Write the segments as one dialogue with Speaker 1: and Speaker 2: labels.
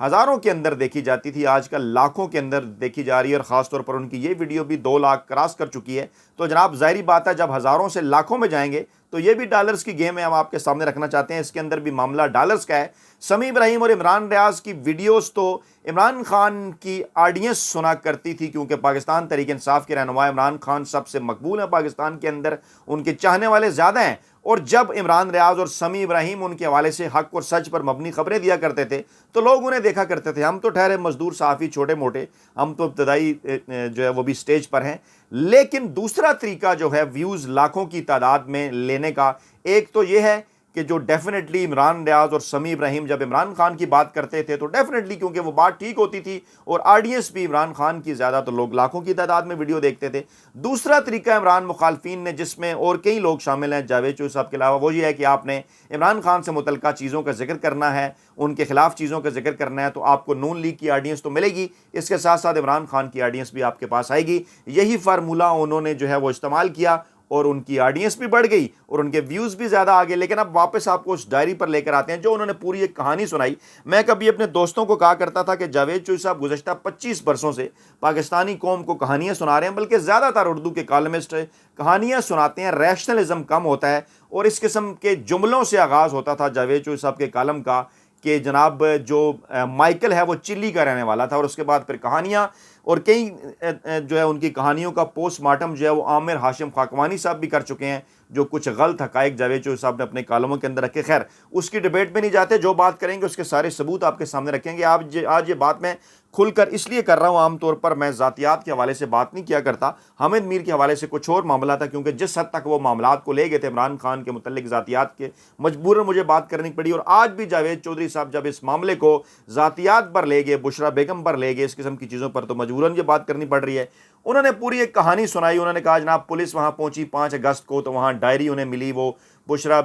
Speaker 1: ہزاروں کے اندر دیکھی جاتی تھی، آج کل لاکھوں کے اندر دیکھی جا رہی ہے، اور خاص طور پر ان کی یہ ویڈیو بھی 2 لاکھ کراس کر چکی ہے۔ تو جناب ظاہری بات ہے جب ہزاروں سے لاکھوں میں جائیں گے تو یہ بھی ڈالرز کی گیم ہے، ہم آپ کے سامنے رکھنا چاہتے ہیں، اس کے اندر بھی معاملہ ڈالرز کا ہے۔ سمیع ابراہیم اور عمران ریاض کی ویڈیوز تو عمران خان کی آڈینس سنا کرتی تھی، کیونکہ پاکستان تحریک انصاف کے رہنما عمران خان سب سے مقبول ہیں پاکستان کے اندر، ان کے چاہنے والے زیادہ ہیں، اور جب عمران ریاض اور سمیع ابراہیم ان کے حوالے سے حق اور سچ پر مبنی خبریں دیا کرتے تھے تو لوگ انہیں دیکھا کرتے تھے۔ ہم تو ٹھہرے مزدور صحافی چھوٹے موٹے، ہم تو ابتدائی جو ہے وہ بھی سٹیج پر ہیں، لیکن دوسرا طریقہ جو ہے ویوز لاکھوں کی تعداد میں لینے کا، ایک تو یہ ہے کہ جو ڈیفینیٹلی عمران ریاض اور سمیع ابراہیم جب عمران خان کی بات کرتے تھے تو ڈیفینیٹلی کیونکہ وہ بات ٹھیک ہوتی تھی اور آڈینس بھی عمران خان کی زیادہ، تو لوگ لاکھوں کی تعداد میں ویڈیو دیکھتے تھے۔ دوسرا طریقہ عمران مخالفین نے، جس میں اور کئی لوگ شامل ہیں جاوید چوہی صاحب کے علاوہ، وہ یہ ہے کہ آپ نے عمران خان سے متعلقہ چیزوں کا ذکر کرنا ہے، ان کے خلاف چیزوں کا ذکر کرنا ہے، تو آپ کو نون لیگ کی آڈینس تو ملے گی، اس کے ساتھ ساتھ عمران خان کی آڈینس بھی آپ کے پاس آئے گی۔ یہی فارمولہ انہوں نے جو ہے وہ استعمال کیا اور ان کی آڈینس بھی بڑھ گئی اور ان کے ویوز بھی زیادہ آگے۔ لیکن اب واپس آپ کو اس ڈائری پر لے کر آتے ہیں جو انہوں نے پوری ایک کہانی سنائی۔ میں کبھی اپنے دوستوں کو کہا کرتا تھا کہ جاوید چوہی صاحب گزشتہ 25 برسوں سے پاکستانی قوم کو کہانیاں سنا رہے ہیں، بلکہ زیادہ تر اردو کے کالمسٹ کہانیاں سناتے ہیں، ریشنلزم کم ہوتا ہے، اور اس قسم کے جملوں سے آغاز ہوتا تھا جاوید چوہی صاحب کے کالم کا کہ جناب جو مائیکل ہے وہ چلی کا رہنے والا تھا، اور اس کے بعد پھر کہانیاں، اور کئی جو ہے ان کی کہانیوں کا پوسٹ مارٹم جو ہے وہ عامر ہاشم خاکوانی صاحب بھی کر چکے ہیں، جو کچھ غلط حقائق جاوید چوہی صاحب نے اپنے کالموں کے اندر رکھے۔ خیر اس کی ڈیبیٹ میں نہیں جاتے، جو بات کریں گے اس کے سارے ثبوت آپ کے سامنے رکھیں گے۔ آج یہ بات میں کھل کر اس لیے کر رہا ہوں، عام طور پر میں ذاتیات کے حوالے سے بات نہیں کیا کرتا، حامد میر کے حوالے سے کچھ اور معاملہ تھا، کیونکہ جس حد تک وہ معاملات کو لے گئے تھے عمران خان کے متعلق ذاتیات کے، مجبوراً مجھے بات کرنی پڑی۔ اور آج بھی جاوید چودھری صاحب جب اس معاملے کو ذاتیات پر لے گئے، بشرا بیگم پر لے گئے، اس قسم کی چیزوں پر، تو مجبوراً یہ بات کرنی پڑ رہی ہے۔ انہوں نے پوری ایک کہانی سنائی، انہوں نے کہا جناب پولیس وہاں پہنچی 5 اگست کو، تو وہاں ڈائری انہیں ملی، وہ بشرا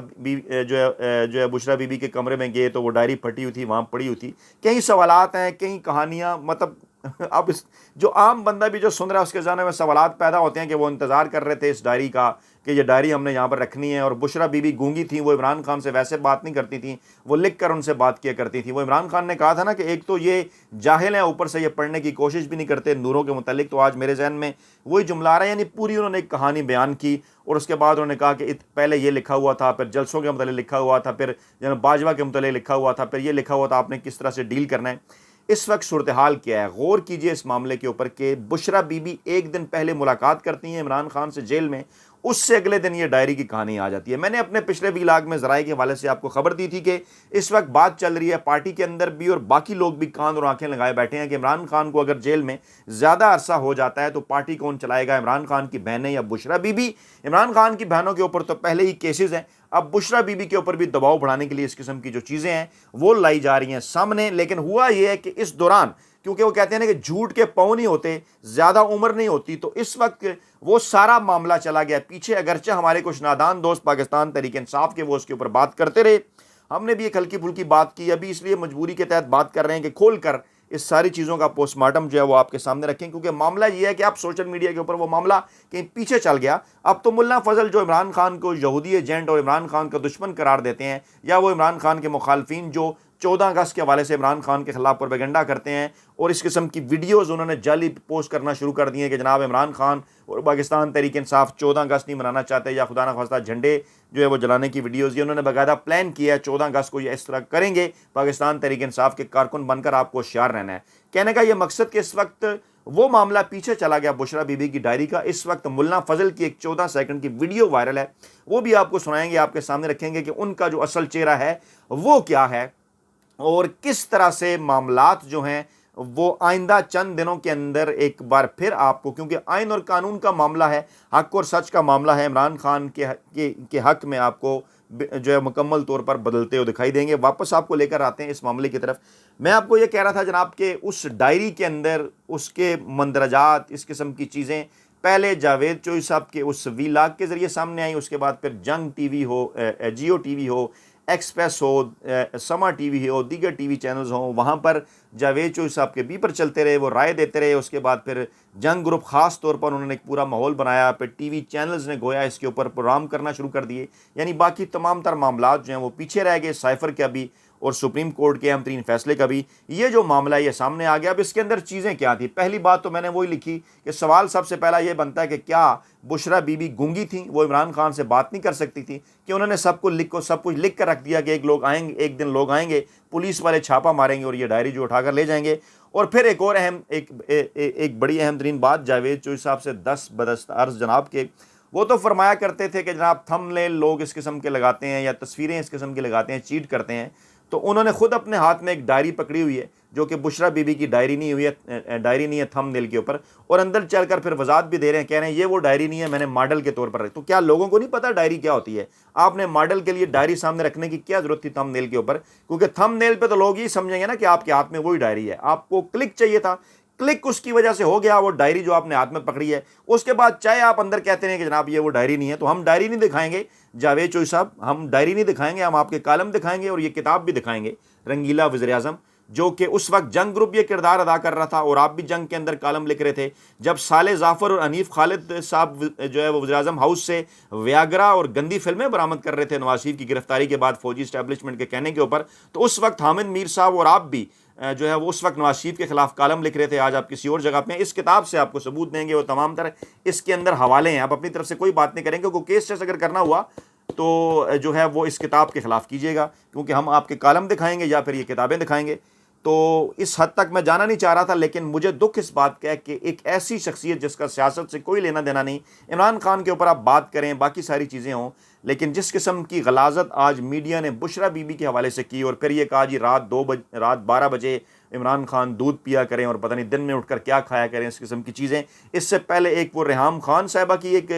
Speaker 1: بشرا بی بی کے کمرے میں گئے تو وہ ڈائری پھٹی ہوئی تھی، وہاں پڑی ہوئی تھی۔ کئی سوالات ہیں، کئی کہانیاں، مطلب اب جو عام بندہ بھی جو سن رہا ہے اس کے ذہن میں سوالات پیدا ہوتے ہیں کہ وہ انتظار کر رہے تھے اس ڈائری کا کہ یہ ڈائری ہم نے یہاں پر رکھنی ہے۔ اور بشرا بی بی گونگی تھیں، وہ عمران خان سے ویسے بات نہیں کرتی تھیں، وہ لکھ کر ان سے بات کیا کرتی تھیں۔ وہ عمران خان نے کہا تھا نا کہ ایک تو یہ جاہل ہیں، اوپر سے یہ پڑھنے کی کوشش بھی نہیں کرتے نوروں کے متعلق، تو آج میرے ذہن میں وہی جملہ آ رہا ہے، یعنی پوری انہوں نے ایک کہانی بیان کی، اور اس کے بعد انہوں نے کہا کہ پہلے یہ لکھا ہوا تھا، پھر جلسوں کے متعلق لکھا ہوا تھا، پھر باجوہ کے متعلق لکھا ہوا تھا، پھر یہ لکھا ہوا تھا آپ نے کس طرح سے ڈیل کرنا ہے۔ اس وقت صورتحال کیا ہے، غور کیجئے اس معاملے کے اوپر کہ بشرا بی بی ایک دن پہلے ملاقات کرتی ہیں عمران خان سے جیل میں، اس سے اگلے دن یہ ڈائری کی کہانی آ جاتی ہے۔ میں نے اپنے پچھلے ویلاگ میں ذرائع کے حوالے سے آپ کو خبر دی تھی کہ اس وقت بات چل رہی ہے پارٹی کے اندر بھی، اور باقی لوگ بھی کان اور آنکھیں لگائے بیٹھے ہیں کہ عمران خان کو اگر جیل میں زیادہ عرصہ ہو جاتا ہے تو پارٹی کون چلائے گا، عمران خان کی بہنیں یا بشرا بی بی؟ عمران خان کی بہنوں کے اوپر تو پہلے ہی کیسز ہیں، اب بشرا بی بی کے اوپر بھی دباؤ بڑھانے کے لیے اس قسم کی جو چیزیں ہیں وہ لائی جا رہی ہیں سامنے۔ لیکن ہوا یہ ہے کہ اس دوران، کیونکہ وہ کہتے ہیں نا کہ جھوٹ کے پاؤں نہیں ہوتے، زیادہ عمر نہیں ہوتی، تو اس وقت وہ سارا معاملہ چلا گیا پیچھے، اگرچہ ہمارے کچھ نادان دوست پاکستان تحریک انصاف کے وہ اس کے اوپر بات کرتے رہے، ہم نے بھی ایک ہلکی پھلکی بات کی، ابھی اس لیے مجبوری کے تحت بات کر رہے ہیں کہ کھول کر اس ساری چیزوں کا پوسٹ مارٹم جو ہے وہ آپ کے سامنے رکھیں، کیونکہ معاملہ یہ ہے کہ اب سوشل میڈیا کے اوپر وہ معاملہ کہیں پیچھے چل گیا۔ اب تو ملا فضل جو عمران خان کو یہودی ایجنٹ اور عمران خان کا دشمن قرار دیتے ہیں، یا وہ عمران خان کے مخالفین جو 14 اگست کے حوالے سے عمران خان کے خلاف پروپیگنڈا کرتے ہیں اور اس قسم کی ویڈیوز انہوں نے جعلی پوسٹ کرنا شروع کر دی ہیں کہ جناب عمران خان اور پاکستان تحریک انصاف 14 اگست نہیں منانا چاہتے، یا خدا نخواستہ جھنڈے جو ہے وہ جلانے کی ویڈیوز، یہ انہوں نے باقاعدہ پلان کیا ہے 14 اگست کو یہ اس طرح کریں گے، پاکستان تحریک انصاف کے کارکن بن کر آپ کو ہوشیار رہنا ہے۔ کہنے کا یہ مقصد کہ اس وقت وہ معاملہ پیچھے چلا گیا بشرا بی بی کی ڈائری کا، اس وقت ملا فضل کی ایک 14 سیکنڈ کی ویڈیو وائرل ہے، وہ بھی آپ کو سنائیں گے، آپ کے سامنے رکھیں گے کہ ان کا جو اصل چہرہ ہے وہ کیا ہے، اور کس طرح سے معاملات جو ہیں وہ آئندہ چند دنوں کے اندر ایک بار پھر آپ کو، کیونکہ آئین اور قانون کا معاملہ ہے، حق اور سچ کا معاملہ ہے، عمران خان کے حق میں آپ کو جو ہے مکمل طور پر بدلتے ہوئے دکھائی دیں گے۔ واپس آپ کو لے کر آتے ہیں اس معاملے کی طرف۔ میں آپ کو یہ کہہ رہا تھا جناب کہ اس ڈائری کے اندر اس کے مندرجات، اس قسم کی چیزیں پہلے جاوید چوہی صاحب کے اس ویلاگ کے ذریعے سامنے آئیں، اس کے بعد پھر جنگ ٹی وی ہو، جیو ٹی وی ہو، ایکسپریس ہو، سما ٹی وی ہو، دیگر ٹی وی چینلز ہوں، وہاں پر جاوید چوہی صاحب کے بھی پر چلتے رہے، وہ رائے دیتے رہے۔ اس کے بعد پھر جنگ گروپ خاص طور پر انہوں نے ایک پورا ماحول بنایا، پھر ٹی وی چینلز نے گویا اس کے اوپر پروگرام کرنا شروع کر دیے، یعنی باقی تمام تر معاملات جو ہیں وہ پیچھے رہ گئے، سائفر کا بھی اور سپریم کورٹ کے اہم ترین فیصلے کا بھی یہ جو معاملہ ہے یہ سامنے آ گیا۔ اب اس کے اندر چیزیں کیا تھیں؟ پہلی بات تو میں نے وہی لکھی کہ سوال سب سے پہلا یہ بنتا ہے کہ کیا بشریٰ بی بی گونگی تھیں، وہ عمران خان سے بات نہیں کر سکتی تھی کہ انہوں نے سب کچھ لکھ کر رکھ دیا کہ ایک دن لوگ آئیں گے، پولیس والے چھاپا ماریں گے اور یہ ڈائری جو اٹھا کر لے جائیں گے۔ اور پھر ایک بڑی اہم ترین بات جاوید چوئی صاحب سے دست بدست عرض جناب کے وہ تو فرمایا کرتے تھے کہ جناب تھم نیل لوگ اس قسم کے لگاتے ہیں یا تصویریں اس قسم کی لگاتے ہیں، چیٹ کرتے ہیں، تو انہوں نے خود اپنے ہاتھ میں ایک ڈائری پکڑی ہوئی ہے جو کہ بشریٰ بی بی کی ڈائری نہیں ہے تھم نیل کے اوپر، اور اندر چل کر پھر وضاحت بھی دے رہے ہیں، کہہ رہے ہیں یہ وہ ڈائری نہیں ہے، میں نے ماڈل کے طور پر رکھی۔ تو کیا لوگوں کو نہیں پتا ڈائری کیا ہوتی ہے؟ آپ نے ماڈل کے لیے ڈائری سامنے رکھنے کی کیا ضرورت تھی تھم نیل کے اوپر؟ کیونکہ تھم نیل پہ تو لوگ یہ سمجھیں گے نا کہ آپ کے ہاتھ میں وہی ڈائری ہے، آپ کو کلک چاہیے تھا، کلک اس کی وجہ سے ہو گیا، وہ ڈائری جو آپ نے ہاتھ میں پکڑی ہے۔ اس کے بعد چاہے آپ اندر کہتے ہیں کہ جناب یہ وہ ڈائری نہیں ہے، تو ہم ڈائری نہیں دکھائیں گے جاوید چوئی صاحب، ہم ڈائری نہیں دکھائیں گے، ہم آپ کے کالم دکھائیں گے اور یہ کتاب بھی دکھائیں گے، رنگیلا وزیر اعظم، جو کہ اس وقت جنگ گروپ یہ کردار ادا کر رہا تھا اور آپ بھی جنگ کے اندر کالم لکھ رہے تھے جب صالح ظافر اور حنیف خالد صاحب جو ہے وہ وزیر اعظم ہاؤس سے ویاگرا اور گندی فلمیں برآمد کر رہے تھے نواز شریف کی گرفتاری کے بعد فوجی اسٹیبلشمنٹ کے کہنے کے اوپر۔ تو اس وقت حامد میر صاحب اور آپ بھی جو ہے وہ اس وقت نواز شریف کے خلاف کالم لکھ رہے تھے، آج آپ کسی اور جگہ پہ ہیں۔ اس کتاب سے آپ کو ثبوت دیں گے، وہ تمام طرح اس کے اندر حوالے ہیں، آپ اپنی طرف سے کوئی بات نہیں کریں گے، کوئی کیس اگر کرنا ہوا تو جو ہے وہ اس کتاب کے خلاف کیجیے گا، کیونکہ ہم آپ کے کالم دکھائیں گے یا پھر یہ کتابیں دکھائیں گے۔ تو اس حد تک میں جانا نہیں چاہ رہا تھا، لیکن مجھے دکھ اس بات کا ہے کہ ایک ایسی شخصیت جس کا سیاست سے کوئی لینا دینا نہیں، عمران خان کے اوپر آپ بات کریں، باقی ساری چیزیں ہوں، لیکن جس قسم کی غلاظت آج میڈیا نے بشریٰ بی بی کے حوالے سے کی، اور پھر یہ کہا جی رات 12 بجے عمران خان دودھ پیا کریں اور پتہ نہیں دن میں اٹھ کر کیا کھایا کریں، اس قسم کی چیزیں۔ اس سے پہلے ایک وہ ریحام خان صاحبہ کی ایک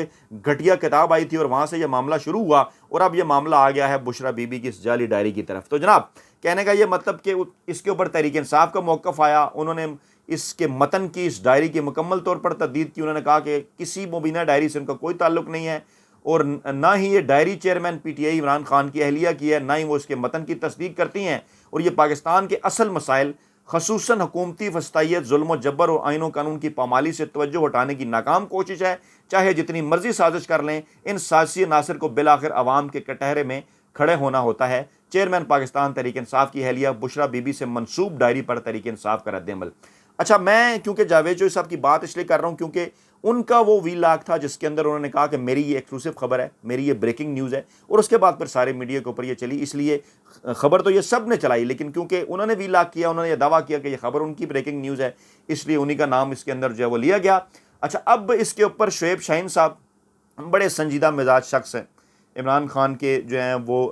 Speaker 1: گھٹیا کتاب آئی تھی اور وہاں سے یہ معاملہ شروع ہوا، اور اب یہ معاملہ آ گیا ہے بشریٰ بی بی کی اس جعلی ڈائری کی طرف۔ تو جناب کہنے کا یہ مطلب کہ اس کے اوپر تحریک انصاف کا موقف آیا، انہوں نے اس کے متن کی، اس ڈائری کی مکمل طور پر تردید کی، انہوں نے کہا کہ کسی مبینہ ڈائری سے ان کا کوئی تعلق نہیں ہے، اور نہ ہی یہ diary chairman P T I Imran Khan کی اہلیہ کی ہے، نہ ہی وہ اس کے متن کی تصدیق کرتی ہیں، اور یہ پاکستان کے اصل مسائل خصوصاً حکومتی وسطیت، ظلم و جبر اور آئین و قانون کی پامالی سے توجہ ہٹانے کی ناکام کوشش ہے۔ چاہے جتنی مرضی سازش کر لیں، ان سازشی عناصر کو بالآخر عوام کے کٹہرے میں کھڑے ہونا ہوتا ہے۔ چیئرمین پاکستان تحریک انصاف کی اہلیہ بشریٰ بی بی سے منسوب ڈائری پر تحریک انصاف کا رد عمل۔ اچھا، میں کیونکہ جاوید چوئی صاحب کی بات اس لیے کر رہا ہوں کیونکہ ان کا وہ وی لاگ تھا جس کے اندر انہوں نے کہا کہ میری یہ ایکسکلوسیو خبر ہے، میری یہ بریکنگ نیوز ہے، اور اس کے بعد پھر سارے میڈیا کے اوپر یہ چلی، اس لیے خبر تو یہ سب نے چلائی، لیکن کیونکہ انہوں نے وی لاگ کیا، انہوں نے یہ دعویٰ کیا کہ یہ خبر ان کی بریکنگ نیوز ہے، اس لیے انہی کا نام اس کے اندر جو ہے وہ لیا گیا۔ اچھا، اب اس کے اوپر شعیب شاہین صاحب بڑے سنجیدہ مزاج شخص ہیں، عمران خان کے جو ہیں وہ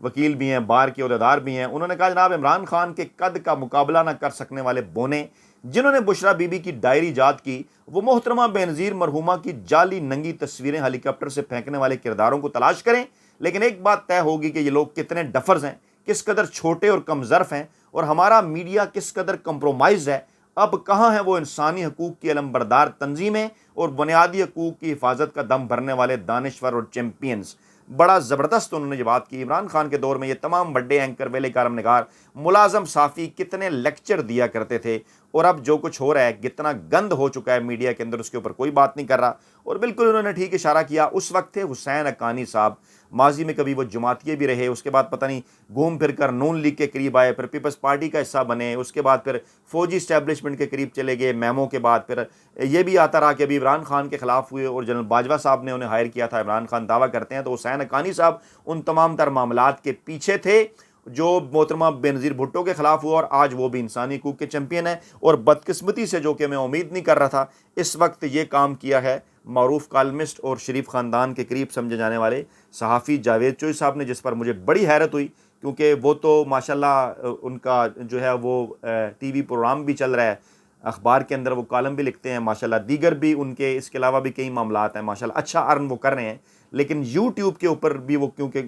Speaker 1: وکیل بھی ہیں، بار کے عہدیدار بھی ہیں، انہوں نے کہا جناب عمران خان کے قد کا مقابلہ نہ کر سکنے والے بونے جنہوں نے بشریٰ بی بی کی ڈائری ایجاد کی، وہ محترمہ بینظیر مرحومہ کی جعلی ننگی تصویریں ہیلی کاپٹر سے پھینکنے والے کرداروں کو تلاش کریں، لیکن ایک بات طے ہوگی کہ یہ لوگ کتنے ڈفرز ہیں، کس قدر چھوٹے اور کم ظرف ہیں، اور ہمارا میڈیا کس قدر کمپرومائز ہے۔ اب کہاں ہیں وہ انسانی حقوق کی علمبردار تنظیمیں اور بنیادی حقوق کی حفاظت کا دم بھرنے والے دانشور اور چیمپئنز؟ بڑا زبردست انہوں نے یہ بات کی۔ عمران خان کے دور میں یہ تمام بڑے اینکر، ویلے کارم نگار، ملازم صحافی کتنے لیکچر دیا کرتے تھے، اور اب جو کچھ ہو رہا ہے، کتنا گند ہو چکا ہے میڈیا کے اندر، اس کے اوپر کوئی بات نہیں کر رہا۔ اور بالکل انہوں نے ٹھیک اشارہ کیا، اس وقت تھے حسین حقانی صاحب، ماضی میں کبھی وہ جماعتیے بھی رہے، اس کے بعد پتہ نہیں گھوم پھر کر نون لیگ کے قریب آئے، پھر پیپلز پارٹی کا حصہ بنے، اس کے بعد پھر فوجی اسٹیبلشمنٹ کے قریب چلے گئے، میمو کے بعد پھر یہ بھی آتا رہا کہ ابھی عمران خان کے خلاف ہوئے اور جنرل باجوہ صاحب نے انہیں ہائر کیا تھا، عمران خان دعویٰ کرتے ہیں۔ تو حسین حقانی صاحب ان تمام تر معاملات کے پیچھے تھے جو محترمہ بینظیر بھٹو کے خلاف ہوا، اور آج وہ بھی انسانی حقوق کے چیمپئن ہیں، اور بدقسمتی سے جو کہ میں امید نہیں کر رہا تھا، اس وقت یہ کام کیا ہے معروف کالمسٹ اور شریف خاندان کے قریب سمجھے جانے والے صحافی جاوید چوئی صاحب نے، جس پر مجھے بڑی حیرت ہوئی، کیونکہ وہ تو ماشاءاللہ ان کا جو ہے وہ ٹی وی پروگرام بھی چل رہا ہے، اخبار کے اندر وہ کالم بھی لکھتے ہیں ماشاءاللہ، دیگر بھی ان کے اس کے علاوہ بھی کئی معاملات ہیں ماشاءاللہ، اچھا ارن وہ کر رہے ہیں، لیکن یوٹیوب کے اوپر بھی وہ کیونکہ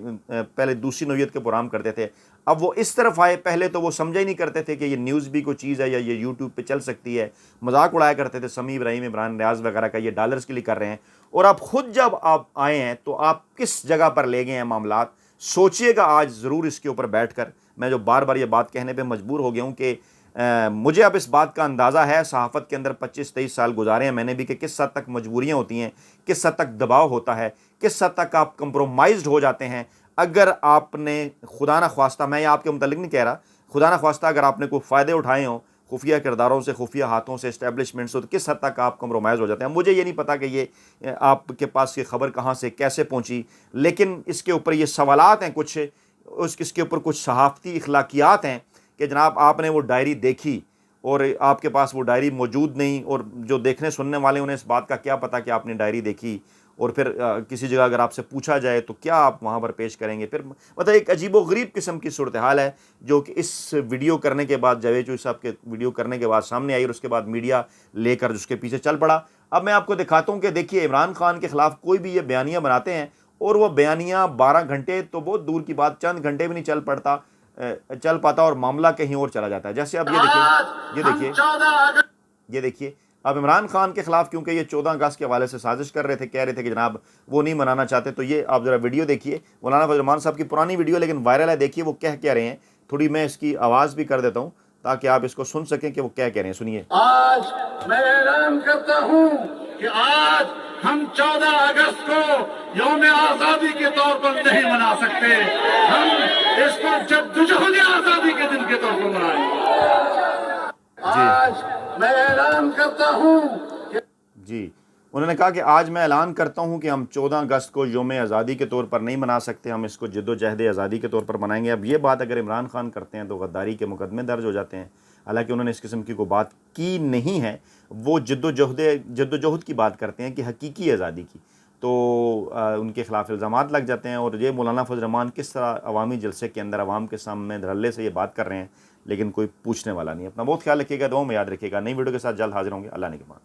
Speaker 1: پہلے دوسری نوعیت کے پروگرام کرتے تھے، اب وہ اس طرف آئے، پہلے تو وہ سمجھا ہی نہیں کرتے تھے کہ یہ نیوز بھی کوئی چیز ہے یا یہ یوٹیوب پہ چل سکتی ہے، مذاق اڑایا کرتے تھے، سمیع ابراہیم، عمران ریاض وغیرہ کا، یہ ڈالرز کے لیے کر رہے ہیں، اور اب خود جب آپ آئے ہیں تو آپ کس جگہ پر لے گئے ہیں معاملات، سوچئے گا آج ضرور اس کے اوپر بیٹھ کر۔ میں جو بار بار یہ بات کہنے پہ مجبور ہو گیا ہوں کہ مجھے اب اس بات کا اندازہ ہے، صحافت کے اندر 25-23 سال گزارے ہیں میں نے بھی، کہ کس حد تک مجبوریاں ہوتی ہیں، کس حد تک دباؤ ہوتا ہے، کس حد تک آپ کمپرومائزڈ ہو جاتے ہیں اگر آپ نے خدا نہ خواستہ، میں یہ آپ کے متعلق نہیں کہہ رہا، خدا نہ خواستہ اگر آپ نے کوئی فائدے اٹھائے ہوں خفیہ کرداروں سے، خفیہ ہاتھوں سے، اسٹیبلشمنٹ سے، تو کس حد تک آپ کمپرومائز ہو جاتے ہیں. مجھے یہ نہیں پتا کہ یہ آپ کے پاس یہ خبر کہاں سے کیسے پہنچی، لیکن اس کے اوپر یہ سوالات ہیں کچھ، اس کے اوپر کچھ صحافتی اخلاقیات ہیں کہ جناب آپ نے وہ ڈائری دیکھی اور آپ کے پاس وہ ڈائری موجود نہیں، اور جو دیکھنے سننے والے انہیں اس بات کا کیا پتا کہ آپ نے ڈائری دیکھی، اور پھر کسی جگہ اگر آپ سے پوچھا جائے تو کیا آپ وہاں پر پیش کریں گے. پھر مطلب ایک عجیب و غریب قسم کی صورتحال ہے جو کہ اس ویڈیو کرنے کے بعد، جاوید چوئی صاحب کے ویڈیو کرنے کے بعد سامنے آئی، اور اس کے بعد میڈیا لے کر اس کے پیچھے چل پڑا. اب میں آپ کو دکھاتا ہوں کہ دیکھیے عمران خان کے خلاف کوئی بھی یہ بیانیہ بناتے ہیں، اور وہ بیانیہ 12 گھنٹے تو بہت دور کی بات، چند گھنٹے بھی نہیں چل پاتا اور معاملہ کہیں اور چلا جاتا ہے. جیسے اب یہ دیکھیے اب عمران خان کے خلاف، کیونکہ یہ 14 اگست کے حوالے سے سازش کر رہے تھے، کہہ رہے تھے کہ جناب وہ نہیں منانا چاہتے، تو یہ آپ ذرا ویڈیو دیکھیے، مولانا فضل الرحمان صاحب کی پرانی ویڈیو لیکن وائرل ہے. دیکھیے وہ کہہ رہے ہیں، تھوڑی میں اس کی آواز بھی کر دیتا ہوں تاکہ آپ اس کو سن سکیں کہ وہ کیا کہہ رہے ہیں. سنیے.
Speaker 2: آج میں اعلان کرتا ہوں کہ آج ہم 14 اگست کو یوم آزادی کے طور پر نہیں منا سکتے، ہم اس کو جدوجہد آزادی کے دن کے طور پر منائیں گے. آج میں اعلان کرتا ہوں
Speaker 1: جی انہوں نے کہا کہ آج میں اعلان کرتا ہوں کہ ہم 14 اگست کو یوم آزادی کے طور پر نہیں منا سکتے، ہم اس کو جد و جہد آزادی کے طور پر منائیں گے. اب یہ بات اگر عمران خان کرتے ہیں تو غداری کے مقدمے درج ہو جاتے ہیں، حالانکہ انہوں نے اس قسم کی کوئی بات کی نہیں ہے. وہ جد و جہد کی بات کرتے ہیں کہ حقیقی آزادی کی، تو ان کے خلاف الزامات لگ جاتے ہیں. اور یہ مولانا فضل الرحمان کس طرح عوامی جلسے کے اندر عوام کے سامنے دھڑلے سے یہ بات کر رہے ہیں، لیکن کوئی پوچھنے والا نہیں. اپنا بہت خیال رکھیے گا، دعاؤں میں یاد رکھیے گا. نئی ویڈیو کے ساتھ جلد حاضر ہوں گے. اللہ نے کے بعد.